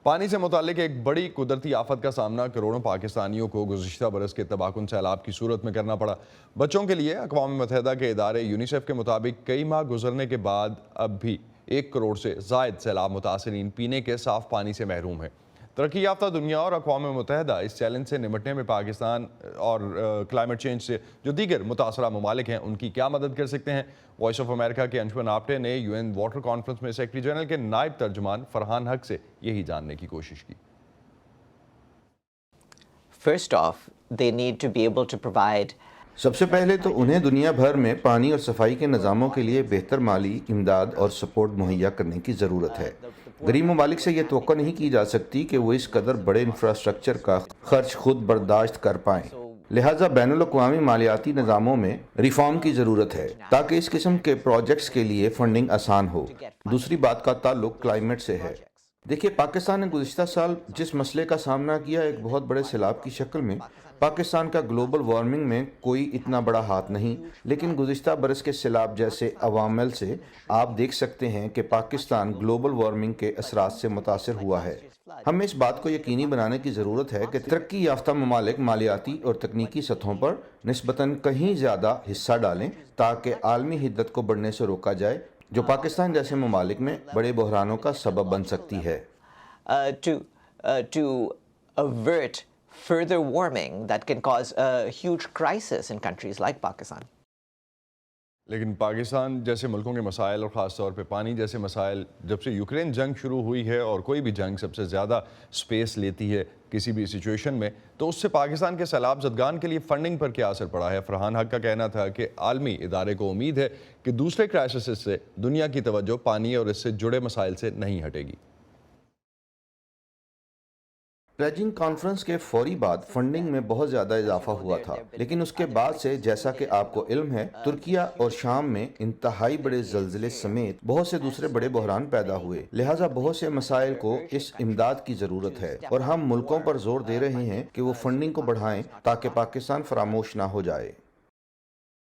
پانی سے متعلق ایک بڑی قدرتی آفت کا سامنا کروڑوں پاکستانیوں کو گزشتہ برس کے تباکن سیلاب کی صورت میں کرنا پڑا۔ بچوں کے لیے اقوام متحدہ کے ادارے یونیسیف کے مطابق کئی ماہ گزرنے کے بعد اب بھی 1 کروڑ سے زائد سیلاب متاثرین پینے کے صاف پانی سے محروم ہیں۔ ترقی یافتہ دنیا اور اقوام متحدہ اس چیلنج سے نمٹنے میں پاکستان اور کلائمیٹ چینج سے جو دیگر متاثرہ ممالک ہیں ان کی کیا مدد کر سکتے ہیں؟ وائس آف امریکہ کے انشمن آپٹے نے UN واٹر کانفرنس میں سیکرٹری جنرل کے نائب ترجمان فرحان حق سے یہی جاننے کی کوشش کی۔ First off, they need to be able to provide سب سے پہلے تو انہیں دنیا بھر میں پانی اور صفائی کے نظاموں کے لیے بہتر مالی امداد اور سپورٹ مہیا کرنے کی ضرورت ہے۔ غریب ممالک سے یہ توقع نہیں کی جا سکتی کہ وہ اس قدر بڑے انفراسٹرکچر کا خرچ خود برداشت کر پائیں۔ لہٰذا بین الاقوامی مالیاتی نظاموں میں ریفارم کی ضرورت ہے تاکہ اس قسم کے پروجیکٹس کے لیے فنڈنگ آسان ہو۔ دوسری بات کا تعلق کلائمیٹ سے ہے۔ دیکھیے، پاکستان نے گزشتہ سال جس مسئلے کا سامنا کیا ایک بہت بڑے سیلاب کی شکل میں، پاکستان کا گلوبل وارمنگ میں کوئی اتنا بڑا ہاتھ نہیں، لیکن گزشتہ برس کے سیلاب جیسے عوامل سے آپ دیکھ سکتے ہیں کہ پاکستان گلوبل وارمنگ کے اثرات سے متاثر ہوا ہے۔ ہمیں اس بات کو یقینی بنانے کی ضرورت ہے کہ ترقی یافتہ ممالک مالیاتی اور تکنیکی سطحوں پر نسبتاً کہیں زیادہ حصہ ڈالیں تاکہ عالمی حدت کو بڑھنے سے روکا جائے، جو پاکستان جیسے ممالک میں بڑے بحرانوں کا سبب بن سکتی ہے۔ to avert further warming that can cause a huge crisis in countries like Pakistan. لیکن پاکستان جیسے ملکوں کے مسائل اور خاص طور پہ پانی جیسے مسائل جب سے یوکرین جنگ شروع ہوئی ہے، اور کوئی بھی جنگ سب سے زیادہ سپیس لیتی ہے کسی بھی سچویشن میں، تو اس سے پاکستان کے سیلاب زدگان کے لیے فنڈنگ پر کیا اثر پڑا ہے؟ فرحان حق کا کہنا تھا کہ عالمی ادارے کو امید ہے کہ دوسرے کرائسس سے دنیا کی توجہ پانی اور اس سے جڑے مسائل سے نہیں ہٹے گی۔ پلیجنگ کانفرنس کے فوری بعد فنڈنگ میں بہت زیادہ اضافہ ہوا تھا، لیکن اس کے بعد سے جیسا کہ آپ کو علم ہے، ترکیہ اور شام میں انتہائی بڑے زلزلے سمیت بہت سے دوسرے بڑے بحران پیدا ہوئے۔ لہٰذا بہت سے مسائل کو اس امداد کی ضرورت ہے، اور ہم ملکوں پر زور دے رہے ہیں کہ وہ فنڈنگ کو بڑھائیں تاکہ پاکستان فراموش نہ ہو جائے۔